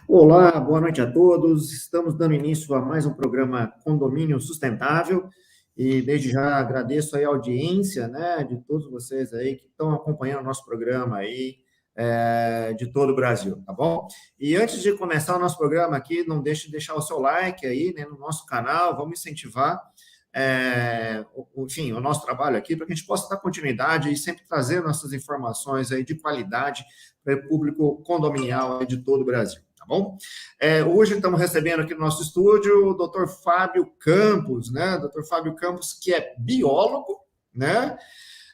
Olá, boa noite a todos. Estamos dando início a mais um programa Condomínio Sustentável e desde já agradeço aí a audiência, né, de todos vocês aí que estão acompanhando o nosso programa aí, de todo o Brasil, tá bom? E antes de começar o nosso programa aqui, não deixe de deixar o seu like aí, né, no nosso canal, vamos incentivar, enfim, o nosso trabalho aqui para que a gente possa dar continuidade e sempre trazer nossas informações aí de qualidade para o público condominial aí de todo o Brasil. Tá bom? Hoje estamos recebendo aqui no nosso estúdio o Dr. Fábio Campos, né? Dr. Fábio Campos, que é biólogo, né?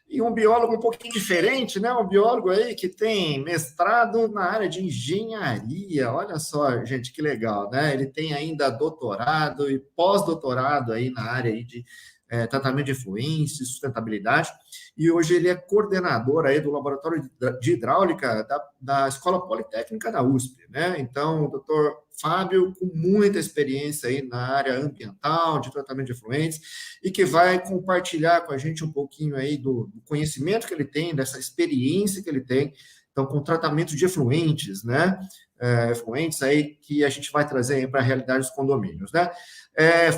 E um biólogo um pouquinho diferente, né? Um biólogo aí que tem mestrado na área de engenharia. Olha só, gente, que legal, né? Ele tem ainda doutorado e pós-doutorado aí na área aí de tratamento de efluentes, sustentabilidade. E hoje ele é coordenador aí do Laboratório de Hidráulica da Escola Politécnica da USP, né? Então, o doutor Fábio, com muita experiência aí na área ambiental, de tratamento de efluentes, e que vai compartilhar com a gente um pouquinho aí do conhecimento que ele tem, dessa experiência que ele tem, então, com tratamento de efluentes, né? Efluentes aí que a gente vai trazer aí para a realidade dos condomínios, né?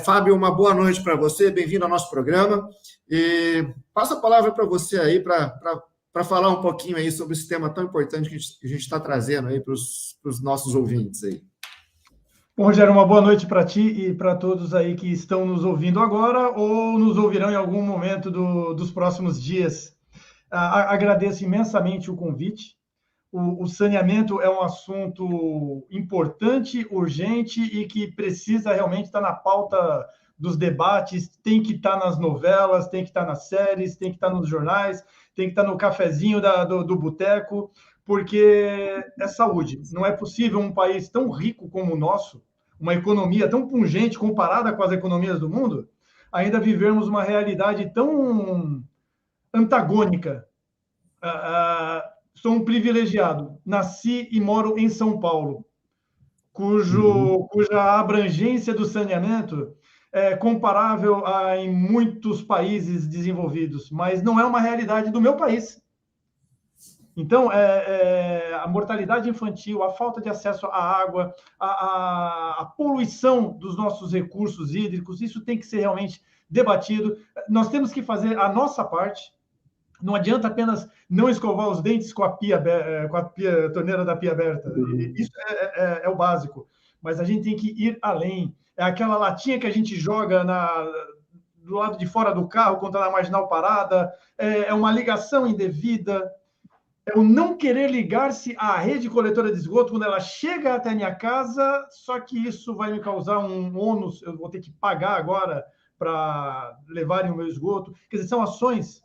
Fábio, uma boa noite para você, bem-vindo ao nosso programa, e passo a palavra para você aí para falar um pouquinho aí sobre esse tema tão importante que a gente está trazendo aí para os nossos ouvintes aí. Bom, Rogério, uma boa noite para ti e para todos aí que estão nos ouvindo agora ou nos ouvirão em algum momento dos próximos dias. Agradeço imensamente o convite. O saneamento é um assunto importante, urgente e que precisa realmente estar na pauta dos debates, tem que estar nas novelas, tem que estar nas séries, tem que estar nos jornais, tem que estar no cafezinho do boteco, porque é saúde. Não é possível um país tão rico como o nosso, uma economia tão pungente comparada com as economias do mundo, ainda vivermos uma realidade tão antagônica. Sou um privilegiado. Nasci e moro em São Paulo, cuja abrangência do saneamento é comparável em muitos países desenvolvidos, mas não é uma realidade do meu país. Então, a mortalidade infantil, a falta de acesso à água, a poluição dos nossos recursos hídricos, isso tem que ser realmente debatido. Nós temos que fazer a nossa parte. Não adianta apenas não escovar os dentes com a torneira da pia aberta. Isso é o básico. Mas a gente tem que ir além. É aquela latinha que a gente joga do lado de fora do carro, quando está na marginal parada. É uma ligação indevida. É o não querer ligar-se à rede coletora de esgoto quando ela chega até a minha casa, só que isso vai me causar um ônus, eu vou ter que pagar agora para levarem o meu esgoto. Quer dizer, são ações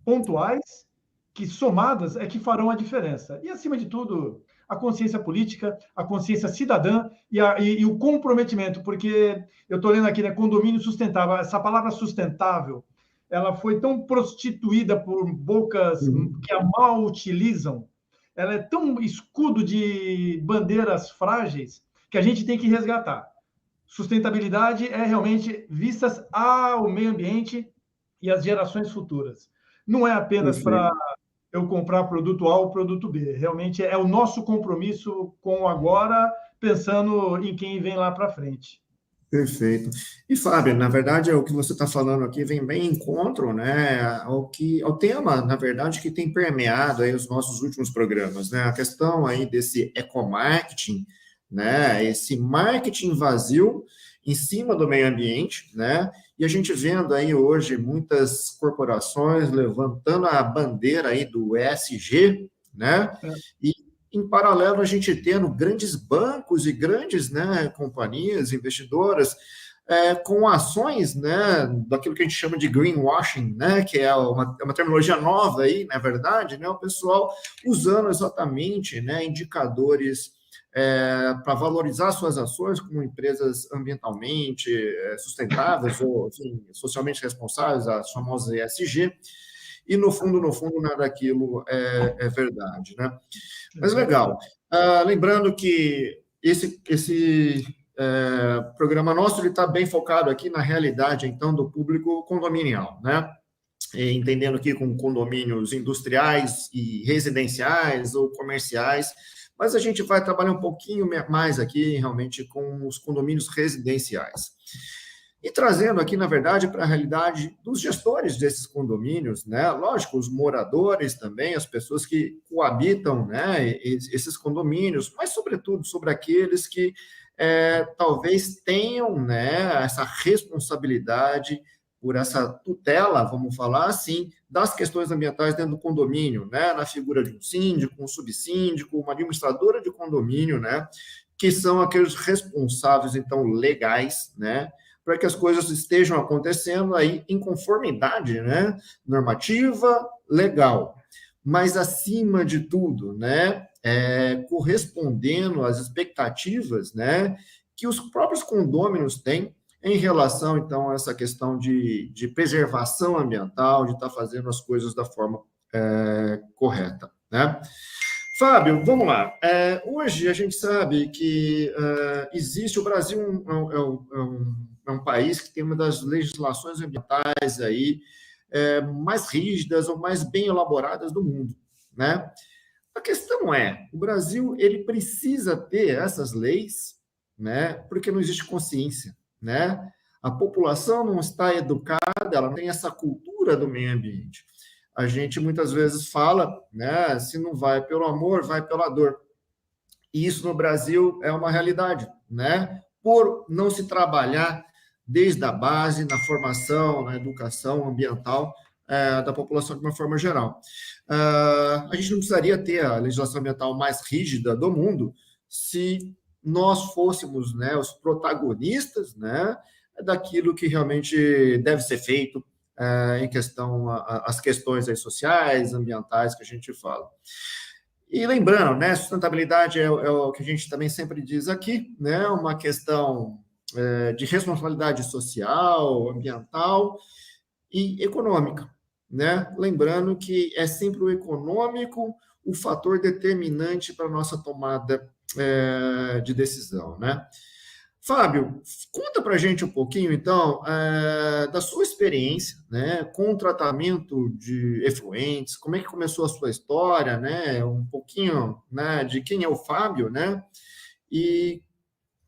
pontuais que, somadas, é que farão a diferença. E, acima de tudo, a consciência política, a consciência cidadã e o comprometimento, porque eu estou lendo aqui, né, condomínio sustentável. Essa palavra sustentável, ela foi tão prostituída por bocas que a mal utilizam, ela é tão escudo de bandeiras frágeis que a gente tem que resgatar. Sustentabilidade é realmente vistas ao meio ambiente e às gerações futuras. Não é apenas para eu comprar produto A ou produto B. Realmente é o nosso compromisso com o agora, pensando em quem vem lá para frente. Perfeito. E, Fábio, na verdade, o que você está falando aqui vem bem em encontro, né, ao tema, na verdade, que tem permeado aí os nossos últimos programas, né, a questão aí desse ecomarketing, né, esse marketing vazio em cima do meio ambiente, né, e a gente vendo aí hoje muitas corporações levantando a bandeira aí do ESG, né, e em paralelo, a gente tendo grandes bancos e grandes, né, companhias investidoras com ações, né, daquilo que a gente chama de greenwashing, né, que é uma terminologia nova aí, na verdade, né, o pessoal usando exatamente, né, indicadores para valorizar suas ações como empresas ambientalmente sustentáveis ou, enfim, socialmente responsáveis, as famosas ESG, e no fundo, nada daquilo é verdade, né? Mas legal. Lembrando que esse programa nosso ele está bem focado aqui na realidade, então, do público condominial, né? Entendendo aqui com condomínios industriais e residenciais ou comerciais, mas a gente vai trabalhar um pouquinho mais aqui, realmente, com os condomínios residenciais. E trazendo aqui, na verdade, para a realidade dos gestores desses condomínios, né? Lógico, os moradores também, as pessoas que coabitam, né, esses condomínios, mas, sobretudo, sobre aqueles que talvez tenham, né, essa responsabilidade por essa tutela, vamos falar assim, das questões ambientais dentro do condomínio, né, na figura de um síndico, um subsíndico, uma administradora de condomínio, né, que são aqueles responsáveis, então, legais, né, para que as coisas estejam acontecendo aí em conformidade, né, normativa, legal, mas acima de tudo, né, correspondendo às expectativas, né, que os próprios condôminos têm em relação, então, a essa questão de preservação ambiental, de estar fazendo as coisas da forma correta, né? Fábio, vamos lá. Hoje a gente sabe que existe o Brasil é um país que tem uma das legislações ambientais aí mais rígidas ou mais bem elaboradas do mundo, né? A questão o Brasil ele precisa ter essas leis, né? Porque não existe consciência, né? A população não está educada, ela não tem essa cultura do meio ambiente. A gente muitas vezes fala, né? Se não vai pelo amor, vai pela dor. E isso no Brasil é uma realidade, né? Por não se trabalhar desde a base, na formação, na educação ambiental da população de uma forma geral. A gente não precisaria ter a legislação ambiental mais rígida do mundo se nós fôssemos, né, os protagonistas, né, daquilo que realmente deve ser feito em questão as questões aí sociais, ambientais que a gente fala. E lembrando, né, sustentabilidade é o que a gente também sempre diz aqui, né, uma questão de responsabilidade social, ambiental e econômica, né? Lembrando que é sempre o econômico o fator determinante para a nossa tomada de decisão, né? Fábio, conta para a gente um pouquinho, então, da sua experiência, né, com o tratamento de efluentes, como é que começou a sua história, né, um pouquinho, né, de quem é o Fábio, né, e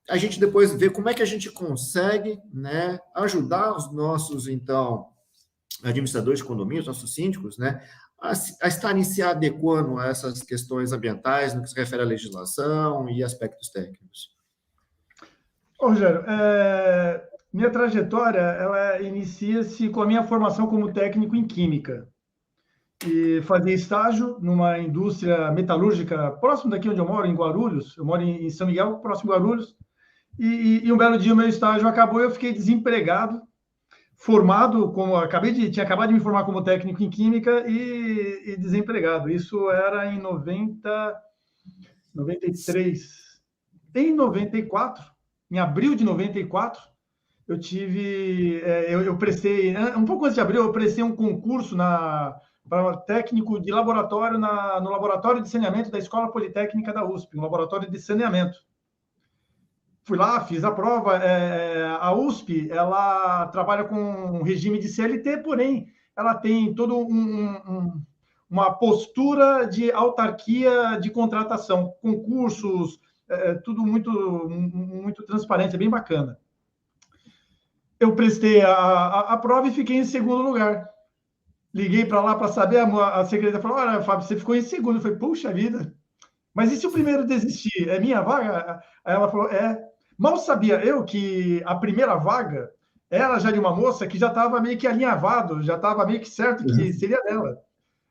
a gente depois vê como é que a gente consegue, né, ajudar os nossos, então, administradores de condomínios, nossos síndicos, né, a estarem se adequando a essas questões ambientais no que se refere à legislação e aspectos técnicos. Ô, Rogério, minha trajetória, ela inicia-se com a minha formação como técnico em química. E fazia estágio numa indústria metalúrgica próximo daqui onde eu moro, em Guarulhos. Eu moro em São Miguel, próximo de Guarulhos. E um belo dia o meu estágio acabou e eu fiquei desempregado, formado como tinha acabado de me formar como técnico em química e desempregado. Isso era em 93. Em 94, em abril de 94, eu prestei, um pouco antes de abril, eu prestei um concurso para técnico de laboratório no laboratório de saneamento da Escola Politécnica da USP, um laboratório de saneamento. Fui lá, fiz a prova. A USP, ela trabalha com um regime de CLT, porém, ela tem toda uma postura de autarquia de contratação, concursos, tudo muito transparente, é bem bacana. Eu prestei a prova e fiquei em segundo lugar. Liguei para lá para saber, a secretária falou, olha, Fábio, você ficou em segundo. Eu falei, puxa vida, mas e se o primeiro desistir? É minha vaga? Aí ela falou, Mal sabia eu que a primeira vaga era já de uma moça que já estava meio que alinhavado, já estava meio que certo que seria dela.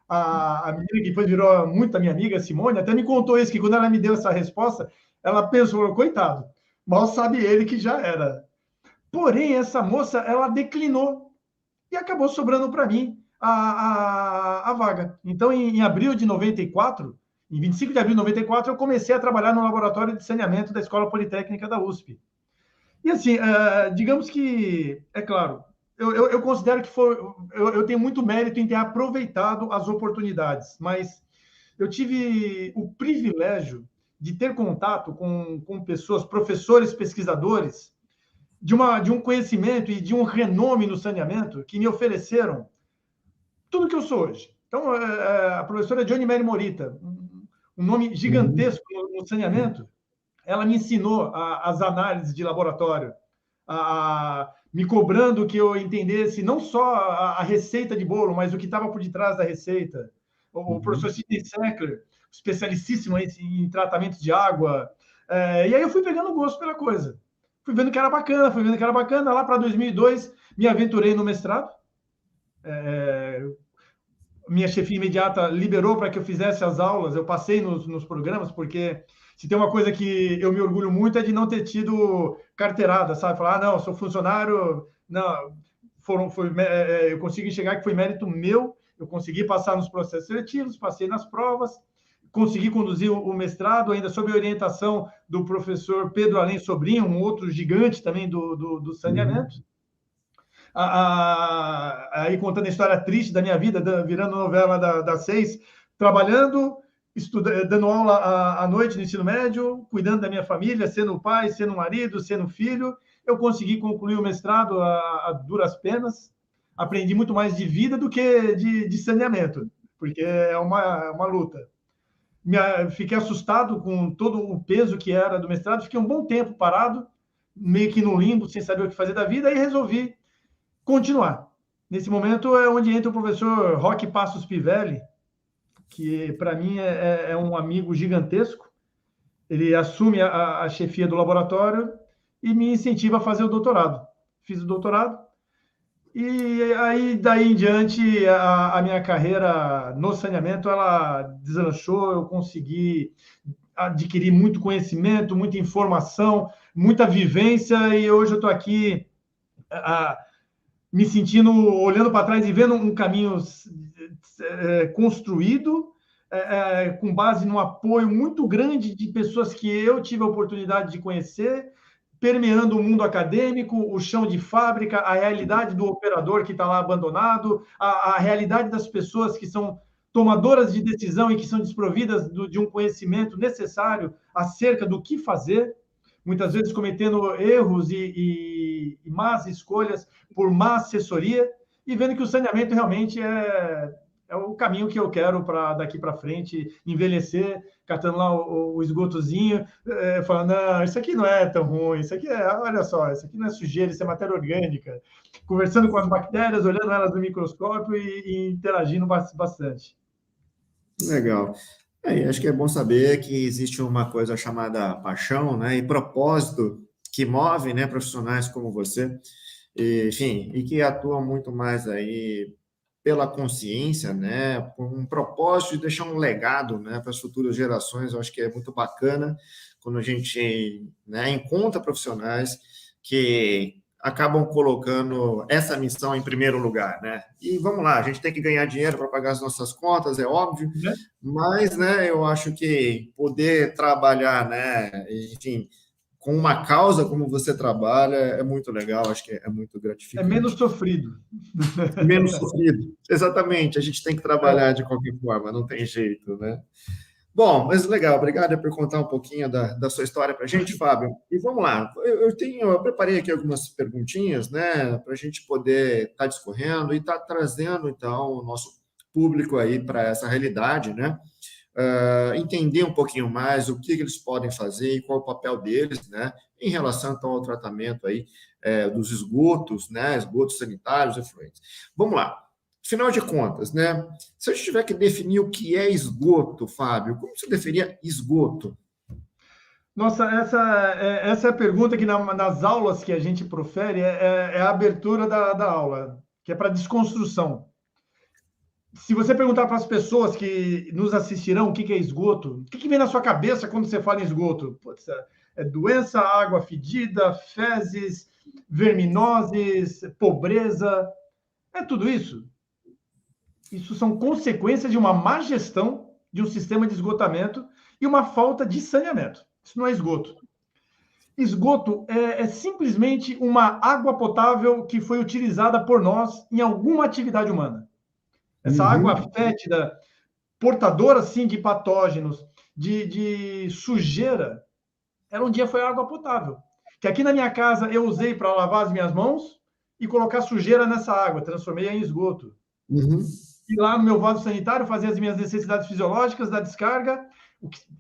A menina que depois virou muito a minha amiga, Simone, até me contou isso, que quando ela me deu essa resposta, ela pensou, coitado, mal sabe ele que já era. Porém, essa moça, ela declinou e acabou sobrando para mim a vaga. Então, em abril de 94, em 25 de abril de 94, eu comecei a trabalhar no laboratório de saneamento da Escola Politécnica da USP. E assim, digamos que, é claro, eu considero que eu tenho muito mérito em ter aproveitado as oportunidades, mas eu tive o privilégio de ter contato com pessoas, professores, pesquisadores, de um conhecimento e de um renome no saneamento que me ofereceram tudo que eu sou hoje. Então, a professora Johnny Mary Morita, um nome Uhum. gigantesco no saneamento. Ela me ensinou as análises de laboratório, me cobrando que eu entendesse não só a receita de bolo, mas o que estava por detrás da receita. O professor Uhum. Sidney Sackler, especialíssimo em tratamentos de água. E aí eu fui pegando gosto pela coisa. Fui vendo que era bacana, fui vendo que era bacana. Lá para 2002, me aventurei no mestrado. Minha chefia imediata liberou para que eu fizesse as aulas. Eu passei nos programas, porque se tem uma coisa que eu me orgulho muito é de não ter tido carteirada, sabe? Falar, não, sou funcionário. Não, eu consigo enxergar que foi mérito meu. Eu consegui passar nos processos seletivos, passei nas provas, consegui conduzir o mestrado, ainda sob a orientação do professor Pedro Além Sobrinho, um outro gigante também do saneamento. Uhum. Aí contando a história triste da minha vida, virando novela das 6, trabalhando, dando aula à noite no ensino médio, cuidando da minha família, sendo pai, sendo marido, sendo filho. Eu consegui concluir o mestrado a duras penas. Aprendi muito mais de vida do que de saneamento, porque é uma luta. Fiquei assustado com todo o peso que era do mestrado, fiquei um bom tempo parado, meio que no limbo, sem saber o que fazer da vida, e resolvi continuar. Nesse momento é onde entra o professor Roque Passos Pivelli, que para mim é um amigo gigantesco. Ele assume a chefia do laboratório e me incentiva a fazer o doutorado. Fiz o doutorado e aí daí em diante a minha carreira no saneamento ela deslanchou. Eu consegui adquirir muito conhecimento, muita informação, muita vivência e hoje eu estou aqui me sentindo, olhando para trás e vendo um caminho construído, com base num apoio muito grande de pessoas que eu tive a oportunidade de conhecer, permeando o mundo acadêmico, o chão de fábrica, a realidade do operador que está lá abandonado, a realidade das pessoas que são tomadoras de decisão e que são desprovidas de um conhecimento necessário acerca do que fazer, muitas vezes cometendo erros e más escolhas por má assessoria, e vendo que o saneamento realmente é o caminho que eu quero para daqui para frente, envelhecer, catando lá o esgotozinho, falando, não, isso aqui não é tão ruim, isso aqui olha só, isso aqui não é sujeira, isso é matéria orgânica, conversando com as bactérias, olhando elas no microscópio e interagindo bastante. Legal. Acho que é bom saber que existe uma coisa chamada paixão, né, e propósito que move, né, profissionais como você, enfim, e que atuam muito mais aí pela consciência, né, por um propósito de deixar um legado, né, para as futuras gerações. Eu acho que é muito bacana quando a gente, né, encontra profissionais que acabam colocando essa missão em primeiro lugar, né? E vamos lá, a gente tem que ganhar dinheiro para pagar as nossas contas, é óbvio, Né? mas, né, eu acho que poder trabalhar, né, enfim, com uma causa como você trabalha é muito legal, acho que é muito É menos gratificante. sofrido. Menos sofrido. Exatamente, a gente tem que trabalhar de qualquer forma, não tem jeito, né? Bom, mas legal, obrigado por contar um pouquinho da sua história para a gente, Fábio. E vamos lá, eu preparei aqui algumas perguntinhas, né, para a gente poder estar discorrendo e estar trazendo, então, o nosso público aí para essa realidade, né? Entender um pouquinho mais o que eles podem fazer e qual é o papel deles, né, em relação então, ao tratamento aí, dos esgotos, né, esgotos sanitários efluentes. Vamos lá. Afinal de contas, né, se a gente tiver que definir o que é esgoto, Fábio, como você definiria esgoto? Nossa, essa é a pergunta que nas aulas que a gente profere é a abertura da aula, que é para desconstrução. Se você perguntar para as pessoas que nos assistirão o que é esgoto, o que vem na sua cabeça quando você fala em esgoto? Putz, é doença, água fedida, fezes, verminoses, pobreza, é tudo isso. Isso são consequências de uma má gestão de um sistema de esgotamento e uma falta de saneamento. Isso não é esgoto. Esgoto é simplesmente uma água potável que foi utilizada por nós em alguma atividade humana. Essa água Uhum, fétida, portadora, sim, de patógenos, de sujeira, ela um dia foi água potável. Que aqui na minha casa eu usei para lavar as minhas mãos e colocar sujeira nessa água, transformei em esgoto. uhum. ir lá no meu vaso sanitário, fazer as minhas necessidades fisiológicas da descarga,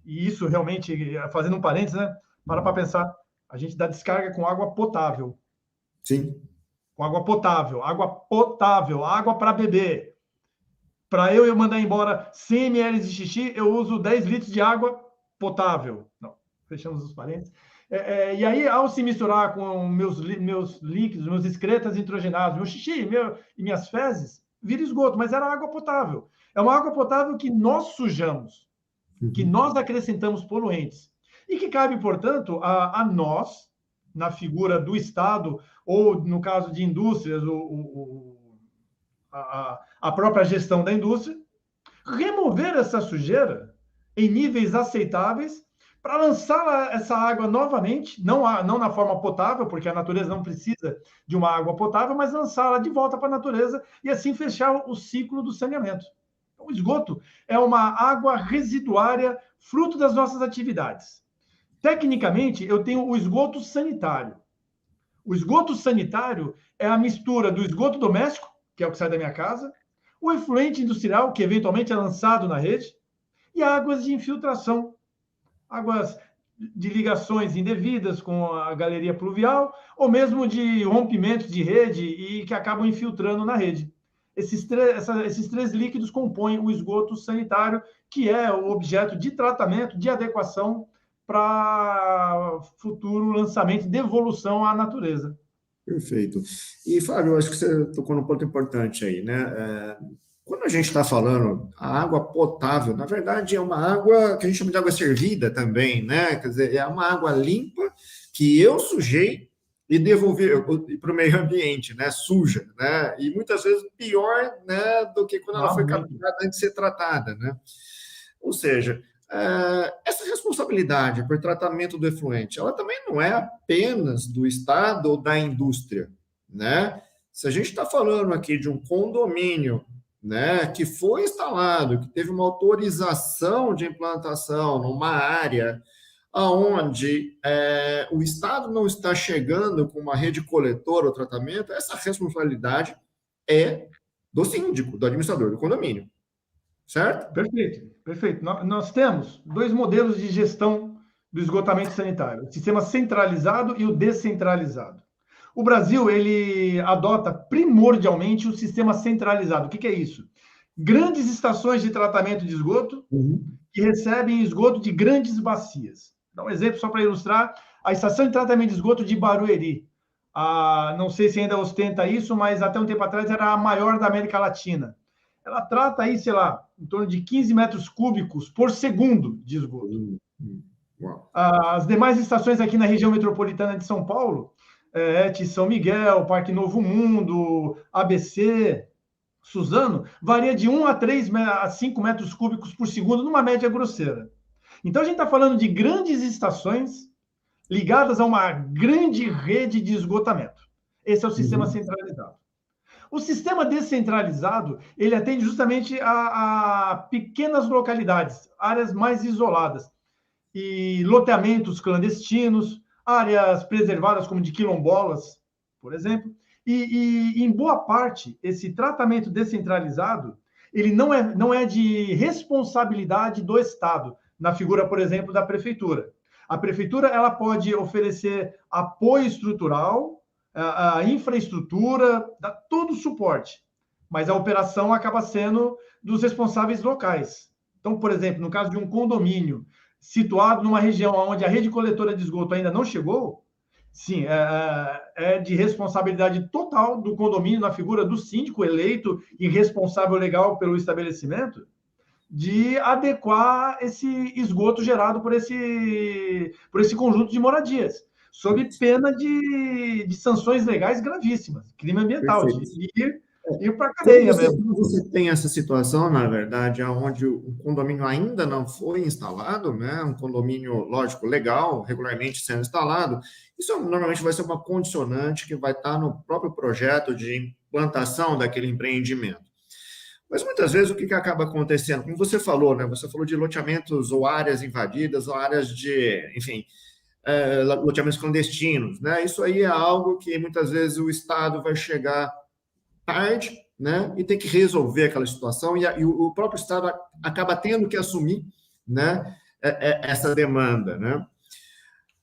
e isso realmente, fazendo um parênteses, né? Para pensar, a gente dá descarga com água potável. Sim. Com água potável, água para beber. Para eu mandar embora 100 ml de xixi, eu uso 10 litros de água potável. Não, fechamos os parênteses. E aí, ao se misturar com meus líquidos, meus excretas nitrogenados, meu xixi e minhas fezes, vira esgoto, mas era água potável. É uma água potável que nós sujamos, que nós acrescentamos poluentes. E que cabe, portanto, a nós, na figura do Estado, ou no caso de indústrias, a própria gestão da indústria, remover essa sujeira em níveis aceitáveis para lançar essa água novamente, não na forma potável, porque a natureza não precisa de uma água potável, mas lançá-la de volta para a natureza e assim fechar o ciclo do saneamento. O esgoto é uma água residuária, fruto das nossas atividades. Tecnicamente, eu tenho o esgoto sanitário. O esgoto sanitário é a mistura do esgoto doméstico, que é o que sai da minha casa, o efluente industrial, que eventualmente é lançado na rede, e águas de infiltração, águas de ligações indevidas com a galeria pluvial, ou mesmo de rompimentos de rede e que acabam infiltrando na rede. Esses três líquidos compõem o esgoto sanitário, que é o objeto de tratamento, de adequação para futuro lançamento e devolução à natureza. Perfeito. E, Fábio, eu acho que você tocou num ponto importante aí, né? Quando a gente está falando a água potável, na verdade é uma água que a gente chama de água servida também, né? Quer dizer, é uma água limpa que eu sujei e devolvi para o meio ambiente, né? Suja, né? E muitas vezes pior, né, do que quando ela foi captada antes de ser tratada, né? Ou seja, essa responsabilidade por tratamento do efluente, ela também não é apenas do Estado ou da indústria, né? Se a gente está falando aqui de um condomínio, né, que foi instalado, que teve uma autorização de implantação numa área onde o Estado não está chegando com uma rede coletora ou tratamento, essa responsabilidade é do síndico, do administrador do condomínio, certo? Perfeito, perfeito. Nós temos dois modelos de gestão do esgotamento sanitário: o sistema centralizado e o descentralizado. O Brasil, ele adota primordialmente o sistema centralizado. O que é isso? Grandes estações de tratamento de esgoto que recebem esgoto de grandes bacias. Dá um exemplo só para ilustrar: a estação de tratamento de esgoto de Barueri. Não sei se ainda ostenta isso, mas até um tempo atrás era a maior da América Latina. Ela trata aí, sei lá, em torno de 15 metros cúbicos por segundo de esgoto. As demais estações aqui na região metropolitana de São Paulo, São Miguel, Parque Novo Mundo, ABC, Suzano, varia de 1 a 5 metros cúbicos por segundo, numa média grosseira. Então, a gente está falando de grandes estações ligadas a uma grande rede de esgotamento. Esse é o sistema centralizado. O sistema descentralizado, ele atende justamente a pequenas localidades, áreas mais isoladas, e loteamentos clandestinos, áreas preservadas como de quilombolas, por exemplo. E em boa parte, esse tratamento descentralizado, ele não é de responsabilidade do Estado, na figura, por exemplo, da prefeitura. A prefeitura, ela pode oferecer apoio estrutural, a infraestrutura, dá todo o suporte, mas a operação acaba sendo dos responsáveis locais. Então, por exemplo, no caso de um condomínio situado numa região onde a rede coletora de esgoto ainda não chegou, sim, é de responsabilidade total do condomínio, na figura do síndico eleito e responsável legal pelo estabelecimento, de adequar esse esgoto gerado por esse conjunto de moradias, sob pena de sanções legais gravíssimas, crime ambiental, Perfeito. de ir para a cadeia mesmo. Quando você tem essa situação, na verdade, onde o condomínio ainda não foi instalado, né, um condomínio, lógico, legal, regularmente sendo instalado, isso normalmente vai ser uma condicionante que vai estar no próprio projeto de implantação daquele empreendimento. Mas muitas vezes o que acaba acontecendo, como você falou, né? Você falou de loteamentos ou áreas invadidas, ou áreas de, enfim, loteamentos clandestinos, né? Isso aí é algo que muitas vezes o Estado vai chegar tarde, né, e tem que resolver aquela situação, e o próprio Estado acaba tendo que assumir, né, essa demanda, né?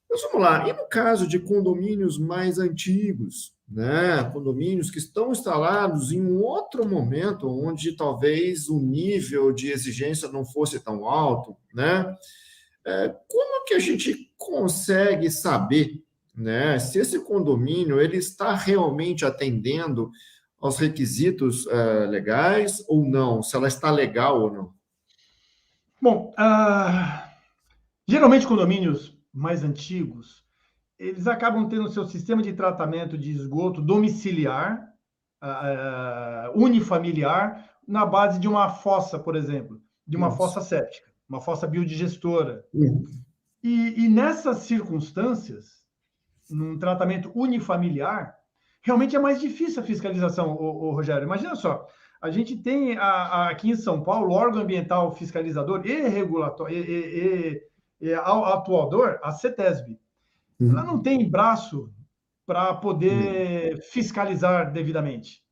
Mas vamos lá, e no caso de condomínios mais antigos, né, condomínios que estão instalados em um outro momento, onde talvez o nível de exigência não fosse tão alto, né? Como que a gente consegue saber, né, se esse condomínio ele está realmente atendendo aos requisitos legais ou não, se ela está legal ou não? Bom, geralmente condomínios mais antigos, eles acabam tendo seu sistema de tratamento de esgoto domiciliar, unifamiliar, na base de uma fossa, por exemplo, de uma Isso. fossa séptica, uma fossa biodigestora. Uhum. E nessas circunstâncias, num tratamento unifamiliar, realmente é mais difícil a fiscalização, Rogério. Imagina só, a gente tem aqui em São Paulo o órgão ambiental fiscalizador e regulatório e atuador, a CETESB. Ela não Uhum. tem braço para poder fiscalizar devidamente.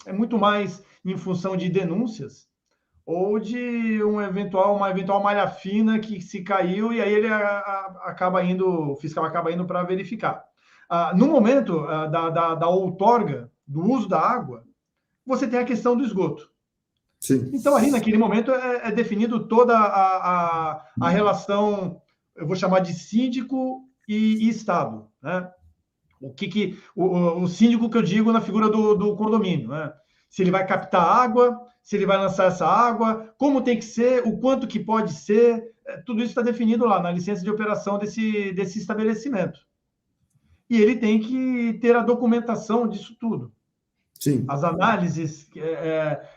É muito mais em função de denúncias ou de uma eventual malha fina que se caiu e aí ele acaba indo, o fiscal acaba indo para verificar. No momento da outorga, do uso da água, você tem a questão do esgoto. Sim. Então, ali naquele momento é definido toda a relação, eu vou chamar de síndico e Estado, né? O síndico que eu digo na figura do condomínio, né? Se ele vai captar água, se ele vai lançar essa água, como tem que ser, o quanto que pode ser, tudo isso está definido lá na licença de operação desse estabelecimento. E ele tem que ter a documentação disso tudo. Sim. As análises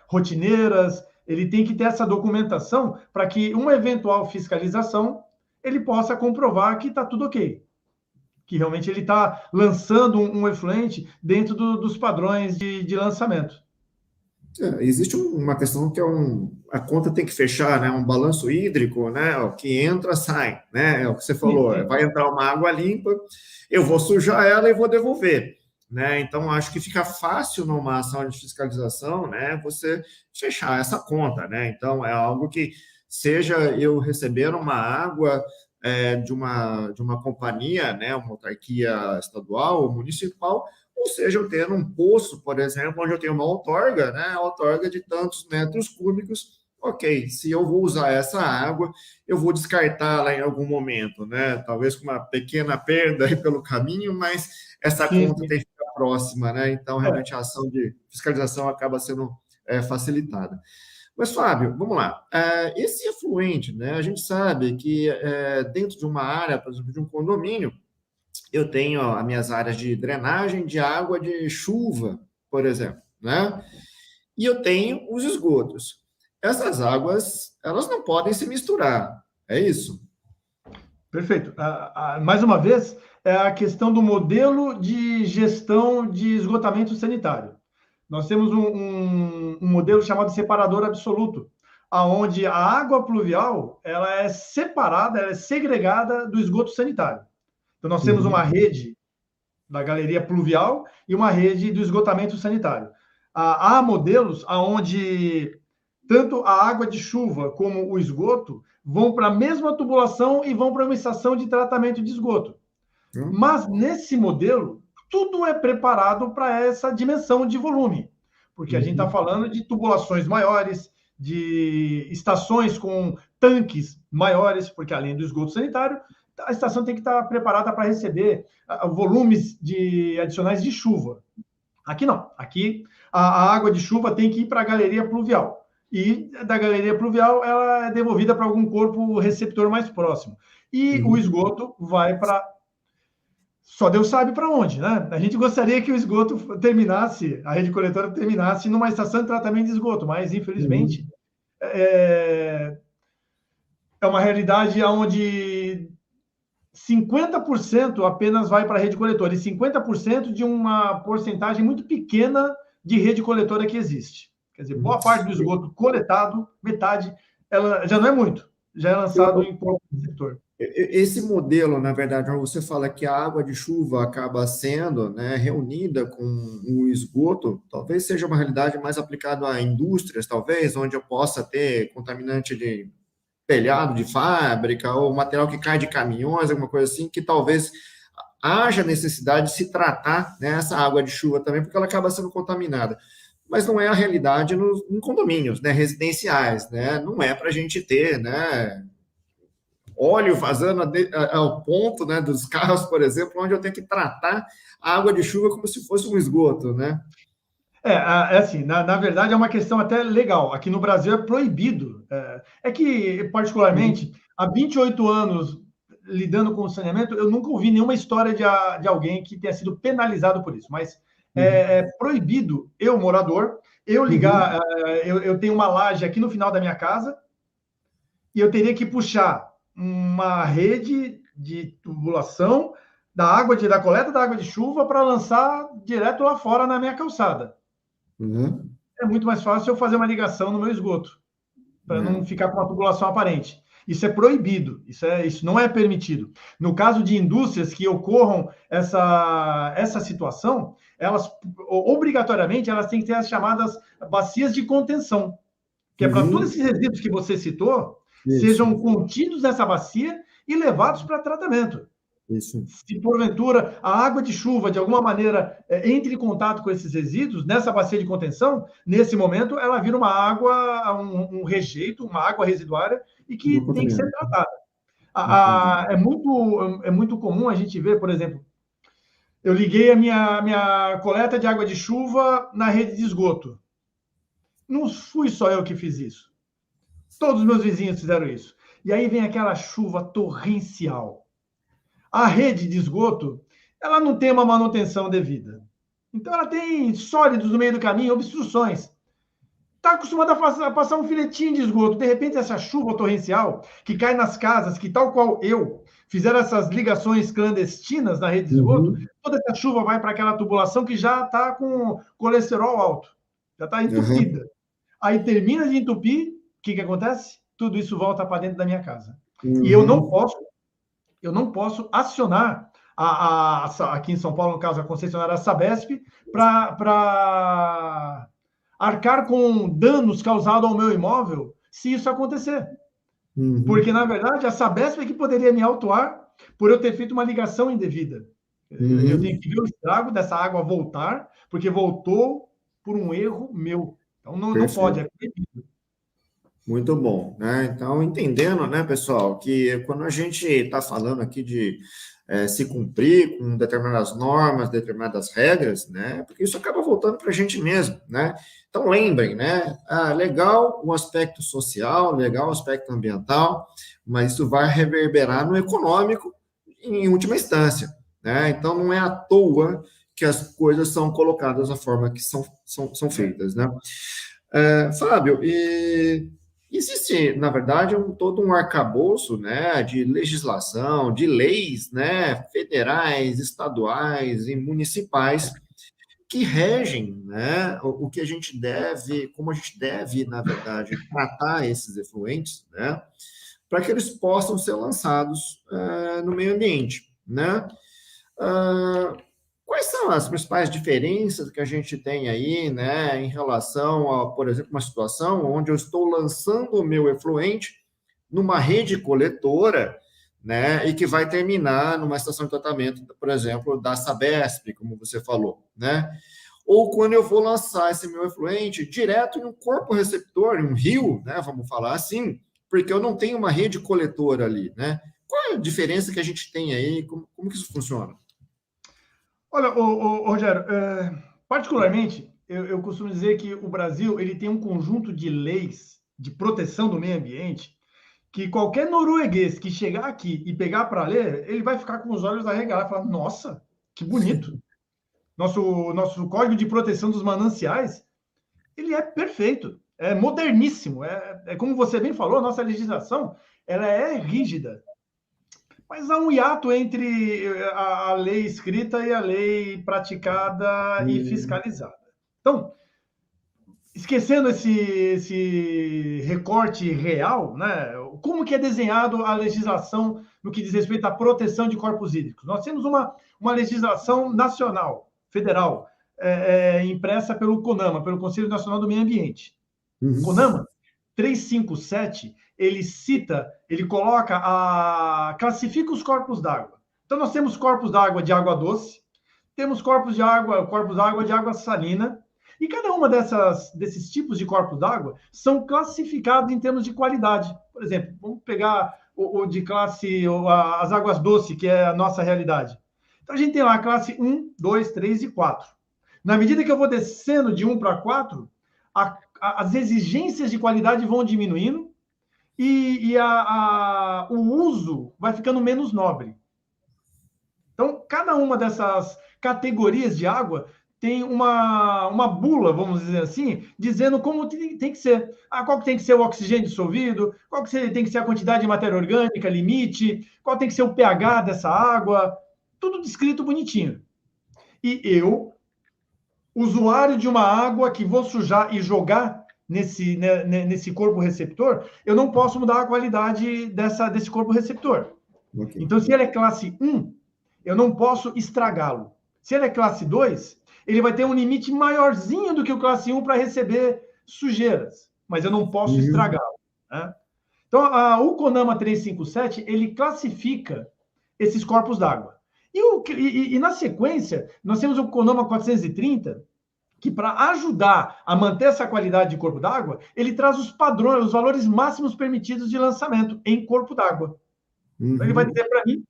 rotineiras, ele tem que ter essa documentação para que uma eventual fiscalização ele possa comprovar que está tudo ok, que realmente ele está lançando um efluente dentro dos padrões de lançamento. Existe uma questão que a conta tem que fechar, né? Um balanço hídrico, né? O que entra, sai, né? É o que você Sim, falou, sim. vai entrar uma água limpa, eu vou sujar ela e vou devolver, né? Então, acho que fica fácil numa ação de fiscalização, né? Você fechar essa conta, né? Então, é algo que, seja eu receber uma água de uma companhia, né? Uma autarquia estadual ou municipal, ou seja, eu ter um poço, por exemplo, onde eu tenho uma outorga, né? A outorga de tantos metros cúbicos. Ok, se eu vou usar essa água, eu vou descartá-la em algum momento, né? Talvez com uma pequena perda aí pelo caminho, mas essa Sim, conta sim. tem que ficar próxima, né? Então, realmente, a ação de fiscalização acaba sendo facilitada. Mas, Fábio, vamos lá. Esse efluente, né? A gente sabe que dentro de uma área, por exemplo, de um condomínio, eu tenho as minhas áreas de drenagem de água de chuva, por exemplo, né? E eu tenho os esgotos. Essas águas, elas não podem se misturar, é isso? Perfeito. Mais uma vez, é a questão do modelo de gestão de esgotamento sanitário. Nós temos um modelo chamado separador absoluto, aonde a água pluvial ela é separada, ela é segregada do esgoto sanitário. Então, nós temos uma Uhum. rede da galeria pluvial e uma rede do esgotamento sanitário. Há modelos onde tanto a água de chuva como o esgoto vão para a mesma tubulação e vão para uma estação de tratamento de esgoto. Mas nesse modelo, tudo é preparado para essa dimensão de volume, porque a gente está Uhum. falando de tubulações maiores, de estações com tanques maiores, porque além do esgoto sanitário, a estação tem que estar preparada para receber volumes adicionais de chuva. Aqui não. Aqui a água de chuva tem que ir para a galeria pluvial. E da galeria pluvial ela é devolvida para algum corpo receptor mais próximo. E o Uhum. esgoto vai para. Só Deus sabe para onde, né? A gente gostaria que o esgoto terminasse, a rede coletora terminasse numa estação de tratamento de esgoto, mas infelizmente Uhum. é, é uma realidade onde 50% apenas vai para a rede coletora e 50% de uma porcentagem muito pequena de rede coletora que existe. Quer dizer, Uhum. boa parte do esgoto coletado, metade, ela já não é muito, já é lançado Eu, em ponto receptor. Esse modelo, na verdade, onde você fala que a água de chuva acaba sendo, né, reunida com o esgoto, talvez seja uma realidade mais aplicada a indústrias, talvez, onde eu possa ter contaminante de telhado de fábrica ou material que cai de caminhões, alguma coisa assim, que talvez haja necessidade de se tratar, né, essa água de chuva também, porque ela acaba sendo contaminada. Mas não é a realidade em condomínios, né, residenciais, né? Não é para a gente ter, né, óleo vazando ao ponto, né, dos carros, por exemplo, onde eu tenho que tratar a água de chuva como se fosse um esgoto, né? É assim, na verdade é uma questão até legal. Aqui no Brasil é proibido. É que, particularmente, Uhum, há 28 anos lidando com o saneamento, eu nunca ouvi nenhuma história de alguém que tenha sido penalizado por isso. Mas uhum, é proibido eu, morador, eu uhum, ligar. Eu tenho uma laje aqui no final da minha casa e eu teria que puxar uma rede de tubulação da coleta da água de chuva para lançar direto lá fora na minha calçada. uhum. É muito mais fácil eu fazer uma ligação no meu esgoto, para não É. ficar com uma tubulação aparente. Isso é proibido, isso não é permitido. No caso de indústrias que ocorram essa situação, elas obrigatoriamente elas têm que ter as chamadas bacias de contenção, que é para todos Uhum. esses resíduos que você citou Isso, sejam contidos nessa bacia e levados para tratamento. isso. Se porventura a água de chuva, de alguma maneira, entre em contato com esses resíduos, nessa bacia de contenção, nesse momento ela vira uma água, um rejeito, uma água residuária, e Uma que tem que ser contaminante. tratada. Entendi. É muito comum a gente ver, por exemplo, eu liguei a minha coleta de água de chuva na rede de esgoto. Não fui só eu que fiz isso. Todos os meus vizinhos fizeram isso. E aí vem aquela chuva torrencial. A rede de esgoto, ela não tem uma manutenção devida. Então, ela tem sólidos no meio do caminho, obstruções. Está acostumada a passar um filetinho de esgoto. De repente, essa chuva torrencial que cai nas casas, que tal qual eu, fizeram essas ligações clandestinas na rede de esgoto, Uhum. toda essa chuva vai para aquela tubulação que já está com colesterol alto, já está Uhum. entupida. Aí termina de entupir, o que acontece? Tudo isso volta para dentro da minha casa. E Uhum. eu não posso acionar aqui em São Paulo, no caso, a concessionária Sabesp, para arcar com danos causados ao meu imóvel se isso acontecer. Porque, Uhum. na verdade, a Sabesp é que poderia me autuar por eu ter feito uma ligação indevida. Eu tenho Uhum. que ver o estrago dessa água voltar, porque voltou por um erro meu. Então, não pode, Perfeito. é proibido. Muito bom, né? Então, entendendo, né, pessoal, que quando a gente está falando aqui de se cumprir com determinadas normas, determinadas regras, né? Porque isso acaba voltando para a gente mesmo, né? Então, lembrem, né? Legal o aspecto social, legal o aspecto ambiental, mas isso vai reverberar no econômico em última instância, né? Então, não é à toa que as coisas são colocadas da forma que são feitas, né? Fábio, e existe, na verdade, todo um arcabouço, né, de legislação, de leis, né, federais, estaduais e municipais que regem, né, o que a gente deve, como a gente deve, na verdade, tratar esses efluentes, né, para que eles possam ser lançados no meio ambiente, né? Ah, quais são as principais diferenças que a gente tem aí, né, em relação a, por exemplo, uma situação onde eu estou lançando o meu efluente numa rede coletora, né, e que vai terminar numa estação de tratamento, por exemplo, da Sabesp, como você falou, né? Ou quando eu vou lançar esse meu efluente direto em um corpo receptor, em um rio, né, vamos falar assim, porque eu não tenho uma rede coletora ali, né? Qual é a diferença que a gente tem aí? Como que isso funciona? Olha, Rogério, particularmente, eu costumo dizer que o Brasil ele tem um conjunto de leis de proteção do meio ambiente que qualquer norueguês que chegar aqui e pegar para ler, ele vai ficar com os olhos arregalados e falar: nossa, que bonito! Nosso Código de Proteção dos Mananciais, ele é perfeito, é moderníssimo, é como você bem falou, a nossa legislação ela é rígida, mas há um hiato entre a lei escrita e a lei praticada e Hum, fiscalizada. Então, esquecendo esse recorte real, né, como que é desenhado a legislação no que diz respeito à proteção de corpos hídricos? Nós temos uma legislação nacional, federal, impressa pelo CONAMA, pelo Conselho Nacional do Meio Ambiente. Uhum. CONAMA 357, ele classifica os corpos d'água. Então, nós temos corpos d'água de água doce, temos corpos d'água de água salina, e cada uma desses tipos de corpos d'água são classificados em termos de qualidade. Por exemplo, vamos pegar o de classe, as águas doces, que é a nossa realidade. Então, a gente tem lá a classe 1, 2, 3 e 4. Na medida que eu vou descendo de 1 para 4, as exigências de qualidade vão diminuindo e o uso vai ficando menos nobre. Então, cada uma dessas categorias de água tem uma bula, vamos dizer assim, dizendo como tem que ser. Qual que tem que ser o oxigênio dissolvido, qual que tem que ser a quantidade de matéria orgânica, limite, qual tem que ser o pH dessa água, tudo descrito bonitinho. E eu, usuário de uma água que vou sujar e jogar nesse corpo receptor, eu não posso mudar a qualidade desse corpo receptor. Okay. Então, se ele é classe 1, eu não posso estragá-lo. Se ele é classe 2, ele vai ter um limite maiorzinho do que o classe 1 para receber sujeiras, mas eu não posso estragá-lo. Né? Então, o CONAMA 357, ele classifica esses corpos d'água. E na sequência, nós temos o CONAMA 430, que para ajudar a manter essa qualidade de corpo d'água, ele traz os padrões, os valores máximos permitidos de lançamento em corpo d'água. Então, ele vai dizer para mim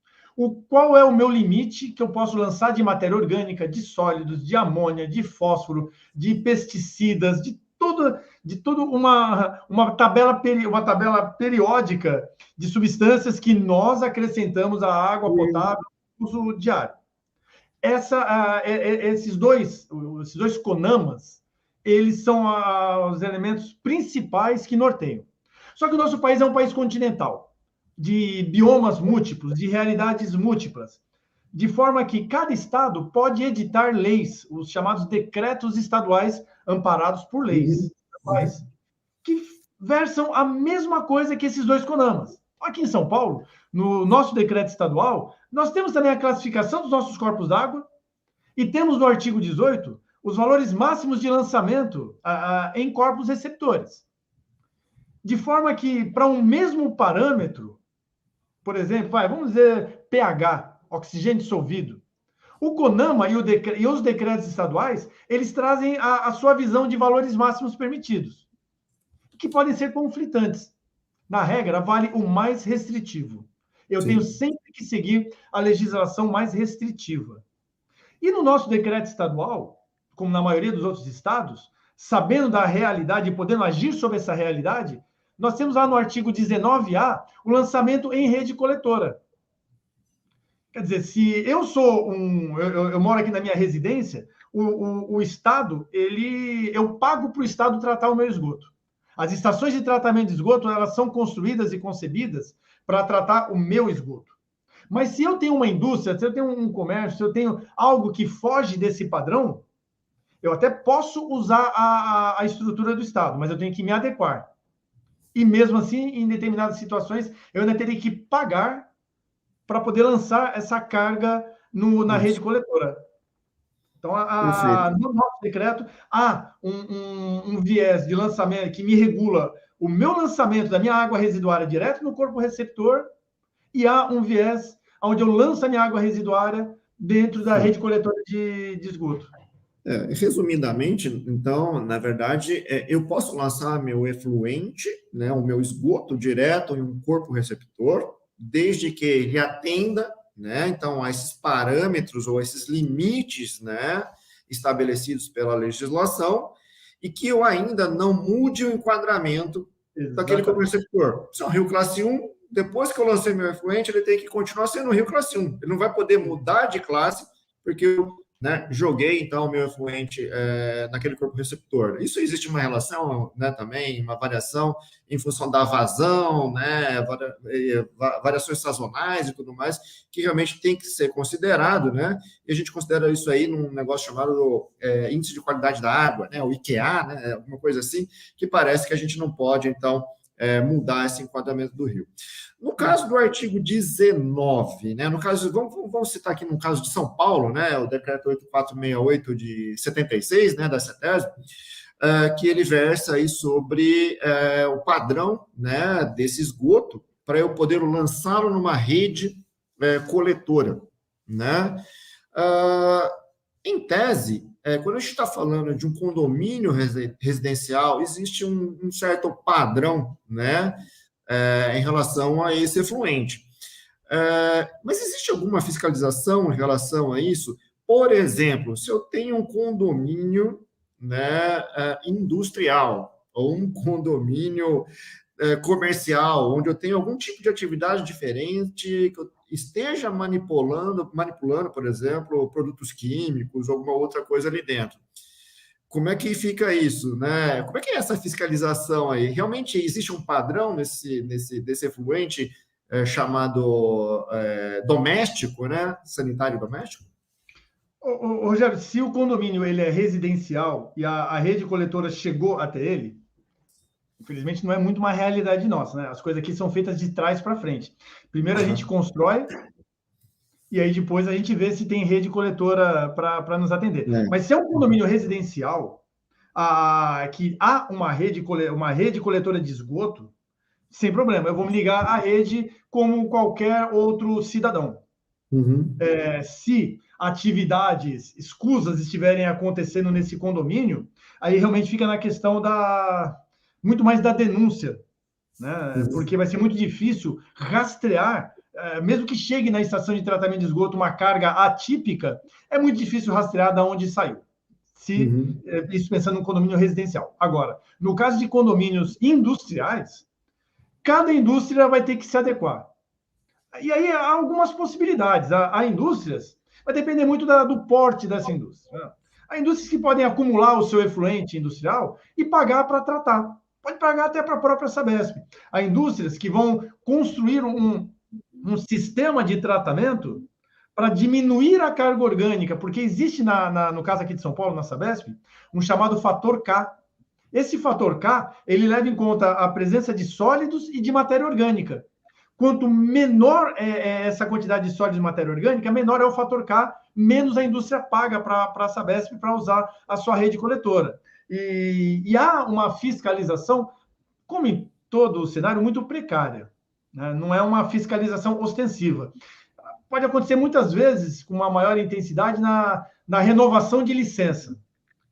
qual é o meu limite que eu posso lançar de matéria orgânica, de sólidos, de amônia, de fósforo, de pesticidas, de tudo uma tabela periódica de substâncias que nós acrescentamos à água potável no uso diário. Esses dois CONAMAs, eles são os elementos principais que norteiam. Só que o nosso país é um país continental, de biomas múltiplos, de realidades múltiplas, de forma que cada estado pode editar leis, os chamados decretos estaduais amparados por leis, que versam a mesma coisa que esses dois CONAMAs. Aqui em São Paulo, no nosso decreto estadual, nós temos também a classificação dos nossos corpos d'água e temos no artigo 18 os valores máximos de lançamento em corpos receptores. De forma que, para um mesmo parâmetro, por exemplo, vamos dizer pH, oxigênio dissolvido, o CONAMA e os decretos estaduais, eles trazem a sua visão de valores máximos permitidos, que podem ser conflitantes. Na regra, vale o mais restritivo. Eu tenho sempre que seguir a legislação mais restritiva. E no nosso decreto estadual, como na maioria dos outros estados, sabendo da realidade e podendo agir sobre essa realidade, nós temos lá no artigo 19A o lançamento em rede coletora. Quer dizer, se eu sou eu moro aqui na minha residência, o Estado, eu pago para o Estado tratar o meu esgoto. As estações de tratamento de esgoto, elas são construídas e concebidas para tratar o meu esgoto. Mas se eu tenho uma indústria, se eu tenho um comércio, se eu tenho algo que foge desse padrão, eu até posso usar a estrutura do Estado, mas eu tenho que me adequar. E mesmo assim, em determinadas situações, eu ainda teria que pagar para poder lançar essa carga na rede coletora. Então, no nosso decreto, há um viés de lançamento que me regula o meu lançamento da minha água residuária direto no corpo receptor e há um viés onde eu lanço a minha água residuária dentro da rede coletora de esgoto. Resumidamente, então, na verdade, eu posso lançar meu efluente, né, o meu esgoto direto em um corpo receptor, desde que ele atenda, né, então, a esses parâmetros ou esses limites, né, estabelecidos pela legislação, e que eu ainda não mude o enquadramento daquele corpo receptor. Se é um rio classe 1, depois que eu lancei meu efluente, ele tem que continuar sendo um rio classe 1. Ele não vai poder mudar de classe, porque eu joguei, então, o meu efluente naquele corpo receptor. Isso existe uma relação, né, também, uma variação em função da vazão, né, variações sazonais e tudo mais, que realmente tem que ser considerado, né, e a gente considera isso aí num negócio chamado Índice de Qualidade da Água, né, o IQA, né, alguma coisa assim, que parece que a gente não pode, então, mudar esse enquadramento do rio. No caso do artigo 19, né, no caso, vamos citar aqui no caso de São Paulo, né, o decreto 8468 de 76, né, da CETESB, que ele versa aí sobre o padrão, né, desse esgoto para eu poder lançá-lo numa rede coletora, né? Em tese, quando a gente está falando de um condomínio residencial, existe um certo padrão, né, em relação a esse efluente. Mas existe alguma fiscalização em relação a isso? Por exemplo, se eu tenho um condomínio, né, industrial ou um condomínio comercial, onde eu tenho algum tipo de atividade diferente, que eu esteja manipulando, por exemplo, produtos químicos, alguma outra coisa ali dentro. Como é que fica isso, né? Como é que é essa fiscalização aí? Realmente existe um padrão desse efluente chamado doméstico, né? Sanitário doméstico? Rogério, se o condomínio ele é residencial e a rede coletora chegou até ele, infelizmente não é muito uma realidade nossa, né? As coisas aqui são feitas de trás para frente. Primeiro a gente constrói e aí depois a gente vê se tem rede coletora para nos atender. Mas se é um condomínio residencial, que há uma rede coletora de esgoto, sem problema, eu vou me ligar à rede como qualquer outro cidadão. Se atividades escusas estiverem acontecendo nesse condomínio, aí realmente fica na questão muito mais da denúncia, né? Porque vai ser muito difícil rastrear, mesmo que chegue na estação de tratamento de esgoto uma carga atípica, é muito difícil rastrear de onde saiu. Isso pensando no condomínio residencial. Agora, no caso de condomínios industriais, cada indústria vai ter que se adequar. E aí há algumas possibilidades. Há indústrias, vai depender muito do porte dessa indústria, né? Há indústrias que podem acumular o seu efluente industrial e pagar para tratar. Pode pagar até para a própria Sabesp. Há indústrias que vão construir um sistema de tratamento para diminuir a carga orgânica, porque existe, no caso aqui de São Paulo, na Sabesp, um chamado fator K. Esse fator K, ele leva em conta a presença de sólidos e de matéria orgânica. Quanto menor é essa quantidade de sólidos e matéria orgânica, menor é o fator K, menos a indústria paga para a Sabesp para usar a sua rede coletora. E há uma fiscalização, como em todo o cenário, muito precária, né? Não é uma fiscalização ostensiva. Pode acontecer muitas vezes com uma maior intensidade na renovação de licença,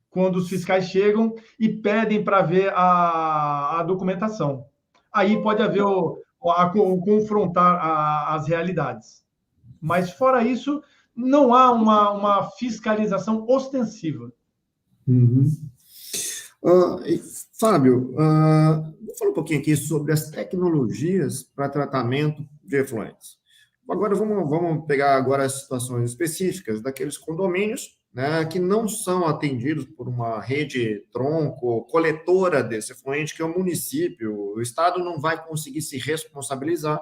quando os fiscais chegam e pedem para ver a documentação. Aí pode haver o confrontar as realidades. Mas, fora isso, não há uma fiscalização ostensiva. Fábio, vou falar um pouquinho aqui sobre as tecnologias para tratamento de efluentes. Agora, vamos pegar agora as situações específicas daqueles condomínios, né, que não são atendidos por uma rede tronco coletora desse efluente, que é o município. O Estado não vai conseguir se responsabilizar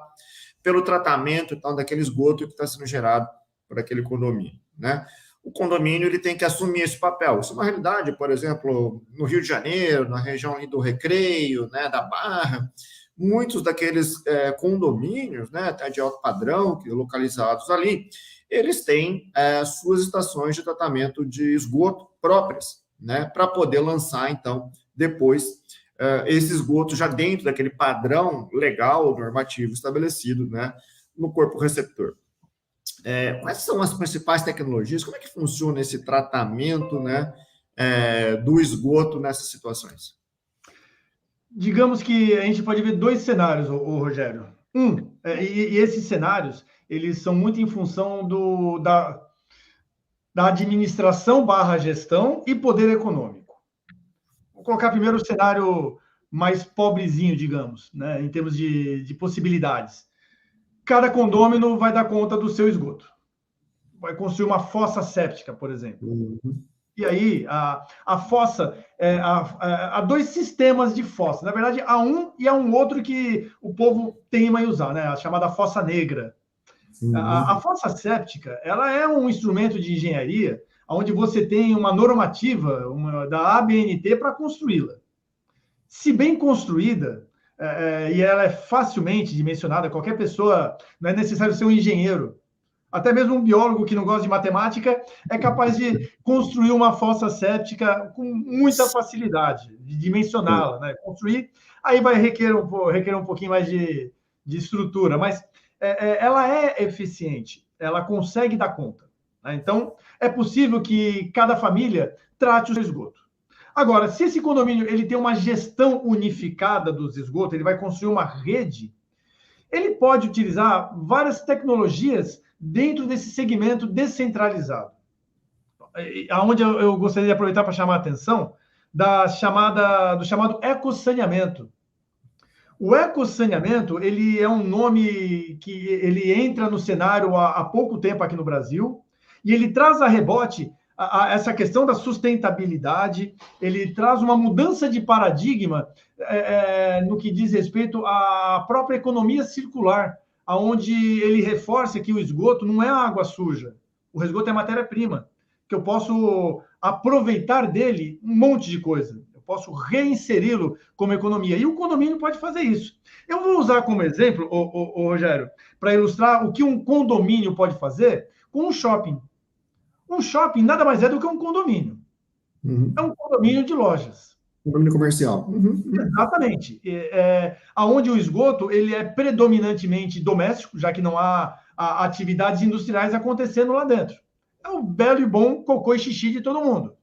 pelo tratamento então, daquele esgoto que está sendo gerado por aquele condomínio, né? O condomínio ele tem que assumir esse papel. Isso é uma realidade, por exemplo, no Rio de Janeiro, na região ali do Recreio, né, da Barra. Muitos daqueles condomínios, né, até de alto padrão, localizados ali, eles têm suas estações de tratamento de esgoto próprias, né, para poder lançar, então, depois, esse esgoto já dentro daquele padrão legal, normativo estabelecido, né, no corpo receptor. Quais são as principais tecnologias? Como é que funciona esse tratamento, né, do esgoto nessas situações? Digamos que a gente pode ver dois cenários, Rogério. E esses cenários, eles são muito em função da administração / gestão e poder econômico. Vou colocar primeiro o cenário mais pobrezinho, digamos, né, em termos de possibilidades. Cada condômino vai dar conta do seu esgoto. Vai construir uma fossa séptica, por exemplo. E aí, a fossa, há dois sistemas de fossa. Na verdade, há um e há um outro que o povo teima em usar, né? A chamada fossa negra. A fossa séptica, ela é um instrumento de engenharia onde você tem uma normativa da ABNT para construí-la. Se bem construída, e ela é facilmente dimensionada. Qualquer pessoa, não é necessário ser um engenheiro. Até mesmo um biólogo que não gosta de matemática é capaz de construir uma fossa séptica com muita facilidade, de dimensioná-la, né? Construir, aí vai requerer um pouquinho mais de estrutura, mas ela é eficiente, ela consegue dar conta, né? Então, é possível que cada família trate o seu esgoto. Agora, se esse condomínio ele tem uma gestão unificada dos esgotos, ele vai construir uma rede, ele pode utilizar várias tecnologias dentro desse segmento descentralizado. Aonde eu gostaria de aproveitar para chamar a atenção do chamado ecossaneamento. O ecossaneamento, ele é um nome que ele entra no cenário há pouco tempo aqui no Brasil, e ele traz a rebote essa questão da sustentabilidade, ele traz uma mudança de paradigma no que diz respeito à própria economia circular, aonde ele reforça que o esgoto não é água suja, o esgoto é matéria-prima, que eu posso aproveitar dele um monte de coisa, eu posso reinseri-lo como economia, e o condomínio pode fazer isso. Eu vou usar como exemplo, Rogério, para ilustrar o que um condomínio pode fazer com um shopping. Um shopping nada mais é do que um condomínio. É um condomínio de lojas. Condomínio comercial. Exatamente. Onde o esgoto ele é predominantemente doméstico, já que não há atividades industriais acontecendo lá dentro. É o belo e bom cocô e xixi de todo mundo.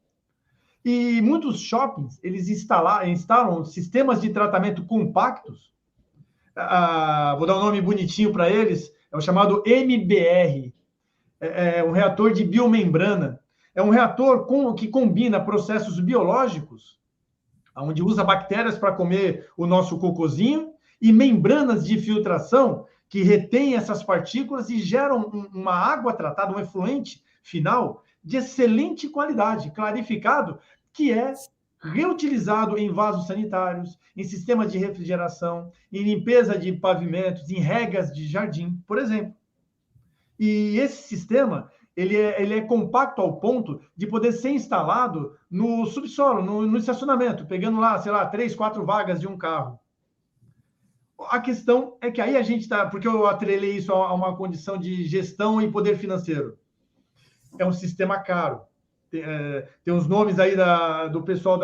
E muitos shoppings, eles instalam sistemas de tratamento compactos. Vou dar um nome bonitinho para eles, é o chamado MBR. É um reator de biomembrana. É um reator que combina processos biológicos, onde usa bactérias para comer o nosso cocôzinho, e membranas de filtração que retêm essas partículas e geram uma água tratada, um efluente final de excelente qualidade, clarificado, que é reutilizado em vasos sanitários, em sistemas de refrigeração, em limpeza de pavimentos, em regas de jardim, por exemplo. E esse sistema, ele é compacto ao ponto de poder ser instalado no subsolo, no estacionamento, pegando lá, sei lá, 3, 4 vagas de um carro. A questão é que aí a gente está... Porque eu atrelei isso a uma condição de gestão e poder financeiro. É um sistema caro. Tem uns nomes aí do pessoal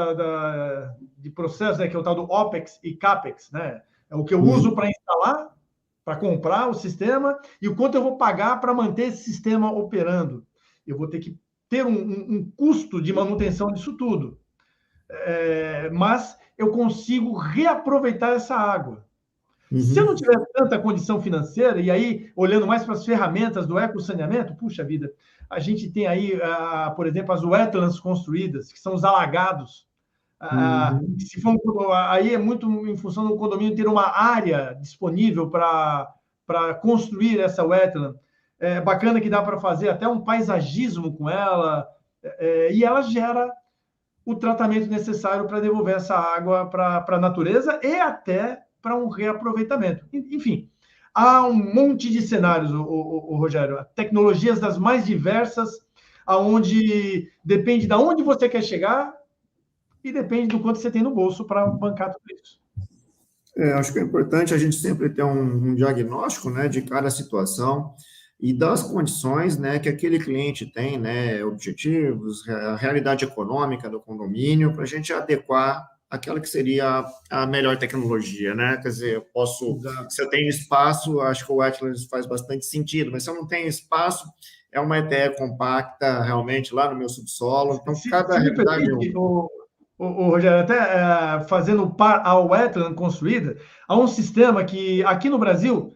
de processo, né, que é o tal do OPEX e CAPEX, né? É o que eu uso para instalar, para comprar o sistema, e o quanto eu vou pagar para manter esse sistema operando. Eu vou ter que ter um custo de manutenção disso tudo. Mas eu consigo reaproveitar essa água. Se eu não tiver tanta condição financeira, e aí, olhando mais para as ferramentas do ecossaneamento, puxa vida, a gente tem aí, por exemplo, as wetlands construídas, que são os alagados. Se for aí é muito em função do condomínio ter uma área disponível para construir essa wetland. É bacana que dá para fazer até um paisagismo com ela, e ela gera o tratamento necessário para devolver essa água para a natureza e até para um reaproveitamento. Enfim, há um monte de cenários, Rogério, tecnologias das mais diversas, aonde depende de onde você quer chegar e depende do quanto você tem no bolso para bancar tudo isso. Acho que é importante a gente sempre ter um diagnóstico, né, de cada situação e das condições, né, que aquele cliente tem, né, objetivos, a realidade econômica do condomínio, para a gente adequar aquela que seria a melhor tecnologia, né? Quer dizer, se eu tenho espaço, acho que o Wetlands faz bastante sentido, mas se eu não tenho espaço, é uma ideia compacta, realmente, lá no meu subsolo. Então, cada realidade... Rogério, até fazendo a wetland construída, há um sistema que, aqui no Brasil,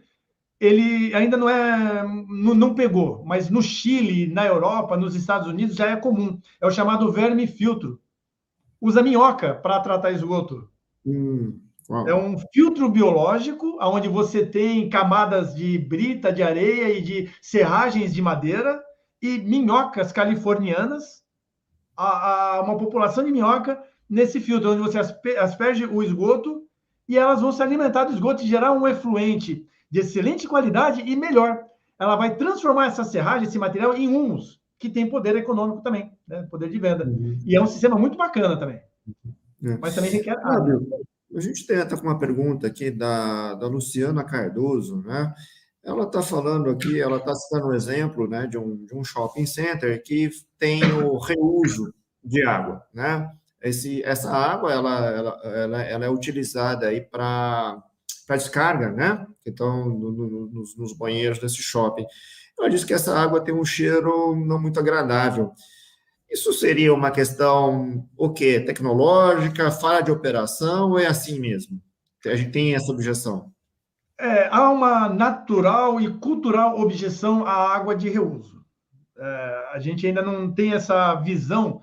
ele ainda não pegou, mas no Chile, na Europa, nos Estados Unidos, já é comum. É o chamado vermifiltro. Usa minhoca para tratar esgoto. É um filtro biológico, onde você tem camadas de brita, de areia e de serragens de madeira e minhocas californianas, uma população de minhoca nesse filtro, onde você asperge o esgoto e elas vão se alimentar do esgoto e gerar um efluente de excelente qualidade e melhor. Ela vai transformar essa serragem, esse material, em humus, que tem poder econômico também, né? Poder de venda. E é um sistema muito bacana também. Mas também requer água. A gente tenta com uma pergunta aqui da Luciana Cardoso, né? Ela está falando aqui, ela está citando um exemplo, né, de um shopping center que tem o reuso de água, né? Essa água, ela é utilizada aí para descarga, né? Então, nos banheiros desse shopping. Ela disse que essa água tem um cheiro não muito agradável. Isso seria uma questão, o quê? Tecnológica, falha de operação, ou é assim mesmo? A gente tem essa objeção. Há uma natural e cultural objeção à água de reuso. A gente ainda não tem essa visão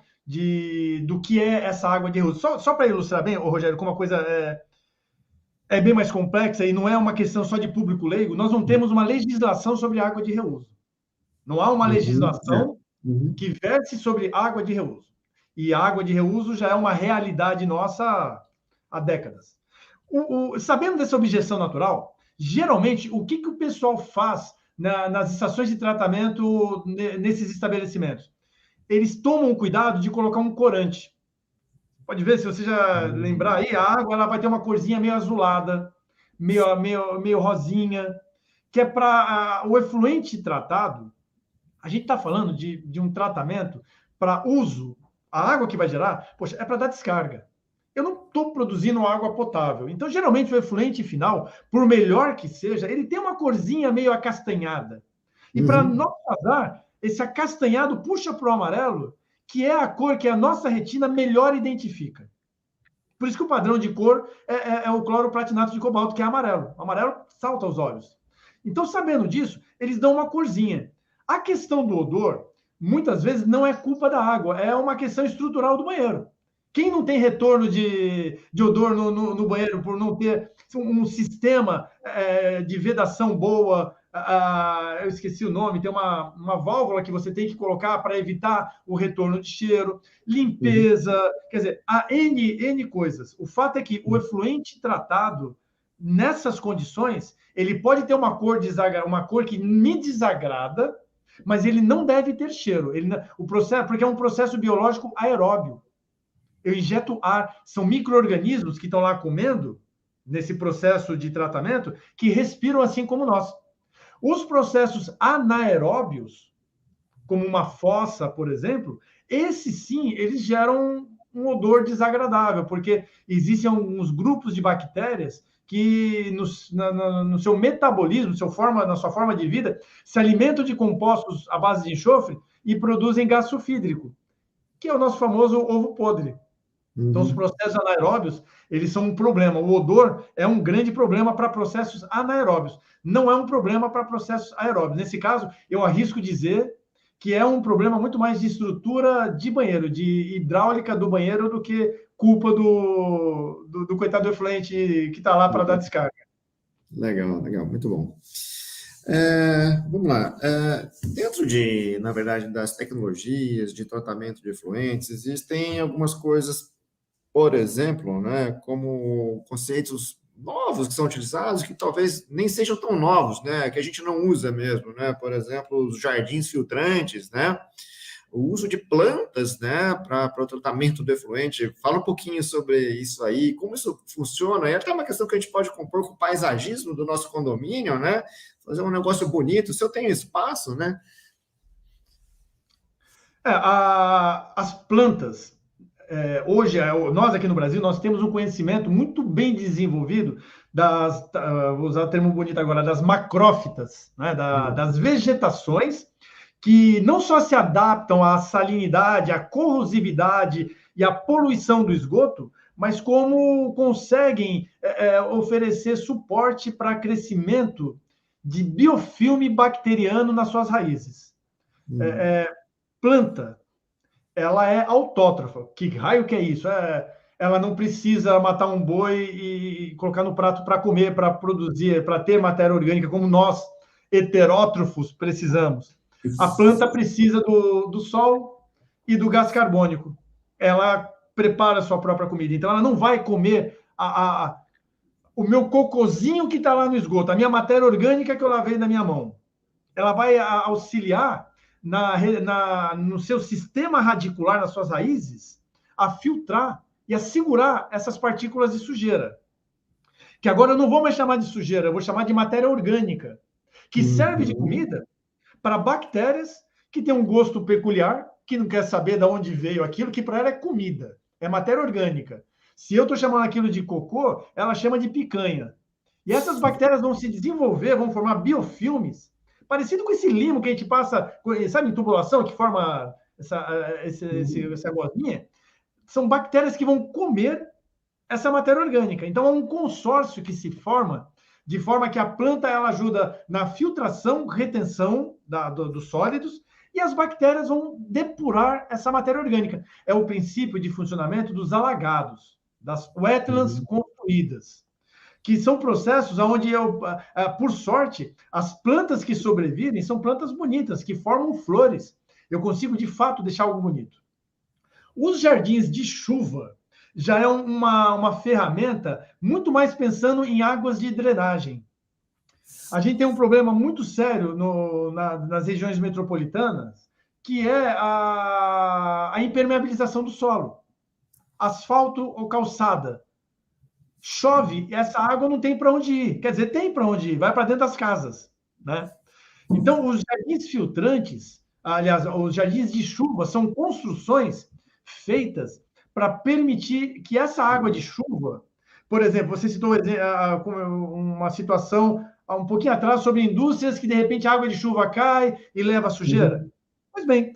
do que é essa água de reuso. Só para ilustrar bem, Rogério, como a coisa é bem mais complexa e não é uma questão só de público leigo, nós não temos uma legislação sobre água de reuso. Não há uma Uhum, é. legislação Uhum, que verse sobre água de reuso. E a água de reuso já é uma realidade nossa há décadas. Sabendo dessa objeção natural, geralmente, o que o pessoal faz nas estações de tratamento nesses estabelecimentos? Eles tomam cuidado de colocar um corante. Pode ver, se você já lembrar aí, a água ela vai ter uma corzinha meio azulada, meio rosinha, que é para o efluente tratado. A gente está falando de um tratamento para uso. A água que vai gerar, poxa, é para dar descarga. Eu não estou produzindo água potável. Então, geralmente, o efluente final, por melhor que seja, ele tem uma corzinha meio acastanhada. E para uhum, nosso azar, esse acastanhado puxa para o amarelo, que é a cor que a nossa retina melhor identifica. Por isso que o padrão de cor é o cloro platinato de cobalto, que é amarelo. O amarelo salta aos olhos. Então, sabendo disso, eles dão uma corzinha. A questão do odor, muitas vezes, não é culpa da água, é uma questão estrutural do banheiro. Quem não tem retorno de odor no banheiro por não ter um sistema de vedação boa, eu esqueci o nome, tem uma válvula que você tem que colocar para evitar o retorno de cheiro, uhum, limpeza, quer dizer, há N coisas. O fato é que o efluente tratado, nessas condições, ele pode ter uma cor que me desagrada, mas ele não deve ter cheiro. O processo, porque é um processo biológico aeróbio. Eu injeto ar, são micro-organismos que estão lá comendo, nesse processo de tratamento, que respiram assim como nós. Os processos anaeróbios, como uma fossa, por exemplo, esses sim, eles geram um odor desagradável, porque existem alguns grupos de bactérias que no seu metabolismo, na sua forma de vida, se alimentam de compostos à base de enxofre e produzem gás sulfídrico, que é o nosso famoso ovo podre. Então, os uhum. processos anaeróbios, eles são um problema. O odor é um grande problema para processos anaeróbios. Não é um problema para processos aeróbios. Nesse caso, eu arrisco dizer que é um problema muito mais de estrutura de banheiro, de hidráulica do banheiro, do que culpa do coitado do efluente que está lá para dar descarga. Legal, legal, muito bom. Vamos lá. Dentro na verdade, das tecnologias de tratamento de efluentes, existem algumas coisas, por exemplo, né, como conceitos novos que são utilizados, que talvez nem sejam tão novos, né, que a gente não usa mesmo, né, por exemplo, os jardins filtrantes, né, o uso de plantas, né, para o tratamento do efluente. Fala um pouquinho sobre isso aí, como isso funciona. E até uma questão que a gente pode compor com o paisagismo do nosso condomínio, né, fazer um negócio bonito. Se eu tenho espaço, né? As plantas, hoje, nós aqui no Brasil, nós temos um conhecimento muito bem desenvolvido vou usar o termo bonito agora, das macrófitas, né, das vegetações que não só se adaptam à salinidade, à corrosividade e à poluição do esgoto, mas como conseguem oferecer suporte para crescimento de biofilme bacteriano nas suas raízes. Hum, Planta, ela é autótrofa. Que raio que é isso? Ela não precisa matar um boi e colocar no prato para comer, para produzir, para ter matéria orgânica, como nós, heterótrofos, precisamos. A planta precisa do sol e do gás carbônico. Ela prepara a sua própria comida. Então, ela não vai comer o meu cocôzinho que está lá no esgoto, a minha matéria orgânica que eu lavei na minha mão. Ela vai auxiliar no seu sistema radicular, nas suas raízes, a filtrar e a segurar essas partículas de sujeira. que agora eu não vou mais chamar de sujeira, eu vou chamar de matéria orgânica, que serve de comida para bactérias que têm um gosto peculiar, que não quer saber de onde veio aquilo, que para ela é comida, é matéria orgânica. Se eu estou chamando aquilo de cocô, ela chama de picanha. E essas bactérias vão se desenvolver, vão formar biofilmes, parecido com esse limo que a gente passa, sabe, em tubulação, que forma essa gosminha. São bactérias que vão comer essa matéria orgânica. Então, é um consórcio que se forma, de forma que a planta ela ajuda na filtração, retenção dos sólidos, e as bactérias vão depurar essa matéria orgânica. É o princípio de funcionamento dos alagados, das wetlands construídas, que são processos onde, por sorte, as plantas que sobrevivem são plantas bonitas, que formam flores. Eu consigo, de fato, deixar algo bonito. Os jardins de chuva já é uma ferramenta muito mais pensando em águas de drenagem. A gente tem um problema muito sério nas regiões metropolitanas, que é a impermeabilização do solo. Asfalto ou calçada. Chove, essa água não tem para onde ir. Quer dizer, tem para onde ir, vai para dentro das casas, né? Então, os jardins filtrantes, aliás, os jardins de chuva, são construções feitas para permitir que essa água de chuva, por exemplo, você citou uma situação um pouquinho atrás sobre indústrias que, de repente, a água de chuva cai e leva sujeira. Pois bem,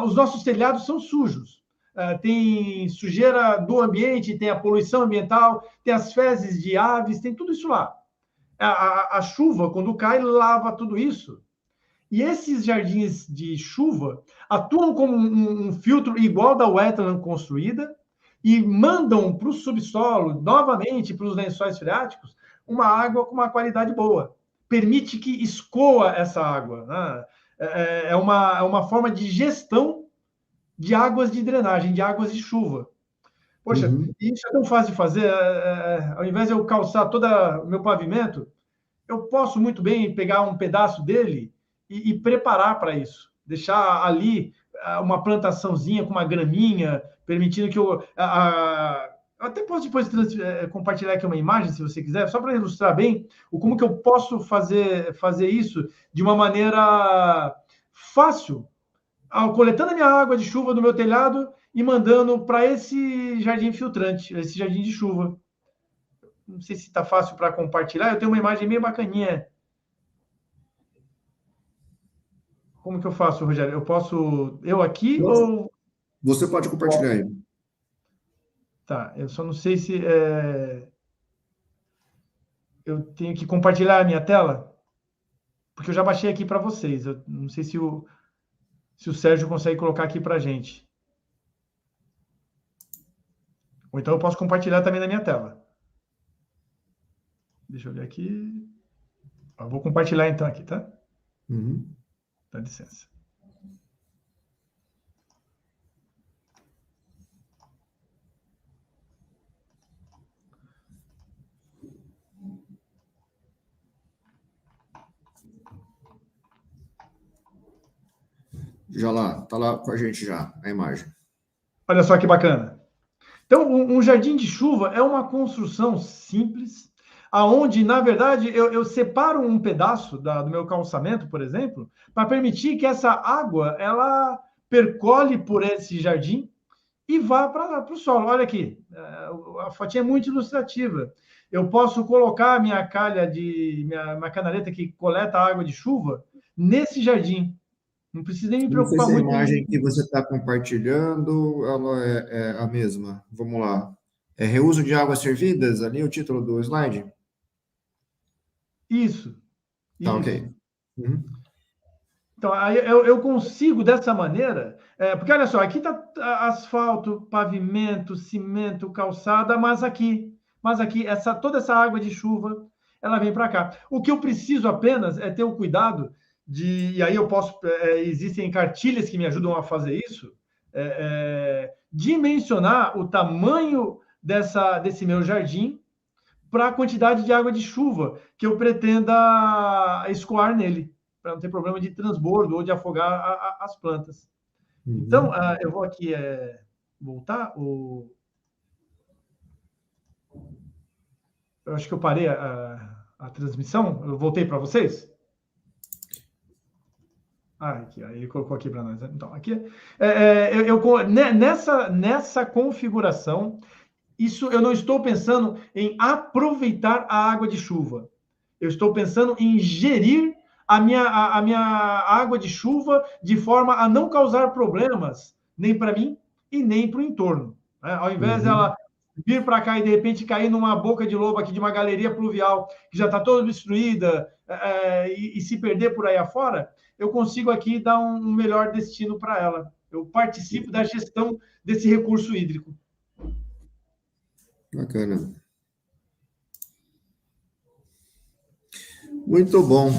os nossos telhados são sujos. Tem sujeira do ambiente, tem a poluição ambiental, tem as fezes de aves, tem tudo isso lá. A chuva, quando cai, lava tudo isso. E esses jardins de chuva atuam como um filtro igual da wetland construída e mandam para o subsolo, novamente para os lençóis freáticos, uma água com uma qualidade boa. Permite que escoa essa água, né? É uma forma de gestão de águas de drenagem, de águas de chuva. Poxa, isso é tão fácil de fazer. Ao invés de eu calçar todo o meu pavimento, eu posso muito bem pegar um pedaço dele e preparar para isso. Deixar ali uma plantaçãozinha com uma graminha, permitindo que eu até posso depois compartilhar aqui uma imagem, se você quiser, só para ilustrar bem como que eu posso fazer isso de uma maneira fácil, coletando a minha água de chuva do meu telhado e mandando para esse jardim filtrante, esse jardim de chuva. Não sei se está fácil para compartilhar. Eu tenho uma imagem meio bacaninha. Como que eu faço, Rogério? Eu posso... Eu aqui ou... Você pode compartilhar aí. Tá, eu só não sei se... Eu tenho que compartilhar a minha tela? Porque eu já baixei aqui para vocês. Eu não sei se o Sérgio consegue colocar aqui para a gente. Ou então eu posso compartilhar também na minha tela. Deixa eu ver aqui. Eu vou compartilhar então aqui, tá? Dá licença. Já lá, tá lá com a gente já, a imagem. Olha só que bacana. Então, um jardim de chuva é uma construção simples, aonde, na verdade, eu separo um pedaço do meu calçamento, por exemplo, para permitir que essa água ela percole por esse jardim e vá para o solo. Olha aqui, a fotinha é muito ilustrativa. Eu posso colocar minha minha canaleta que coleta água de chuva nesse jardim. Não precisa nem me preocupar muito. Não sei se a imagem que você está compartilhando ela é a mesma. Vamos lá. É reuso de águas servidas, ali o título do slide? Isso. Tá, ok. Então, aí eu consigo dessa maneira, porque olha só, aqui está asfalto, pavimento, cimento, calçada, mas aqui toda essa água de chuva, ela vem para cá. O que eu preciso apenas é ter o cuidado e aí eu posso, existem cartilhas que me ajudam a fazer isso, dimensionar o tamanho desse meu jardim para a quantidade de água de chuva que eu pretenda escoar nele, para não ter problema de transbordo ou de afogar as plantas. Então, eu vou aqui voltar. Eu acho que eu parei a transmissão. Eu voltei para vocês? Aqui, aí ele colocou aqui para nós. Então, aqui, nessa configuração, isso eu não estou pensando em aproveitar a água de chuva. Eu estou pensando em gerir a minha água de chuva de forma a não causar problemas nem para mim e nem para o entorno. Né? Ao invés dela vir para cá e de repente cair numa boca de lobo aqui de uma galeria pluvial que já está toda destruída e se perder por aí afora, eu consigo aqui dar um melhor destino para ela. Eu participo da gestão desse recurso hídrico. Bacana. Muito bom.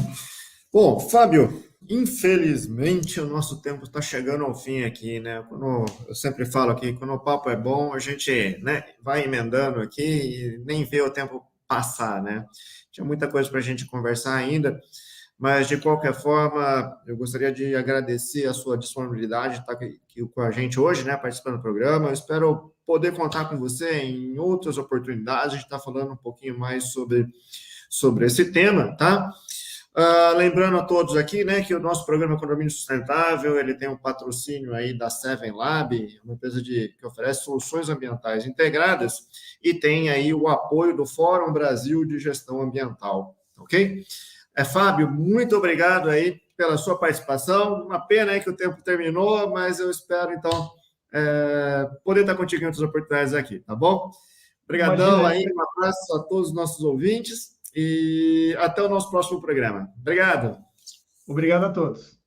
Bom, Fábio, infelizmente o nosso tempo está chegando ao fim aqui, né? Quando, eu sempre falo aqui, quando o papo é bom, a gente, né, vai emendando aqui e nem vê o tempo passar, né? Tinha muita coisa para a gente conversar ainda, mas de qualquer forma, eu gostaria de agradecer a sua disponibilidade de estar aqui com a gente hoje, né, participando do programa. Eu espero poder contar com você em outras oportunidades, a gente está falando um pouquinho mais sobre esse tema, tá? Lembrando a todos aqui, né, que o nosso programa Condomínio Sustentável, ele tem um patrocínio aí da Seven Lab, uma empresa que oferece soluções ambientais integradas, e tem aí o apoio do Fórum Brasil de Gestão Ambiental, ok? Fábio, muito obrigado aí pela sua participação. Uma pena aí que o tempo terminou, mas eu espero, então, poder estar contigo em outras oportunidades aqui, tá bom? Obrigadão aí, um abraço a todos os nossos ouvintes e até o nosso próximo programa. Obrigado. Obrigado a todos.